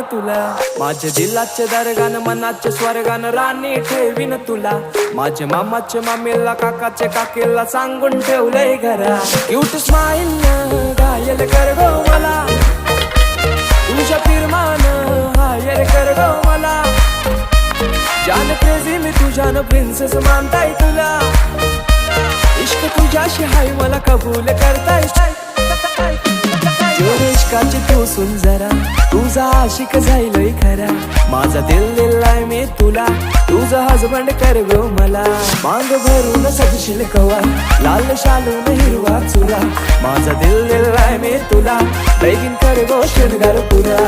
ठेवीन तुला, माझ्या दिलाचे दरगान मनाचे स्वर्गान राणी ठेवीन तुला, माझ्या मामाचे मामीला काकाचे काकीला सांगून ठेवलंय घरा. क्यूट स्माइल घायल कर गो मला, तुझ्या फिरमान हायर कर गो मला, जान क्रेझी मी तुझ्यानं प्रिन्सेस मानताय तुला, इश्क तुझ्याशी हाय मला कबूल करताय. इश्काची तू सुन जरा, तुझा आशिक जाईलोय खरा, माझा दिल दिलाय मी तुला, तुझा हजबंड कर गो मला, मांग भरून सजशील कवा, लाल शालून हिरवा चुरा, माझा दिल दिलाय मी तुला, लगीन कर गो शृंगार पुरा.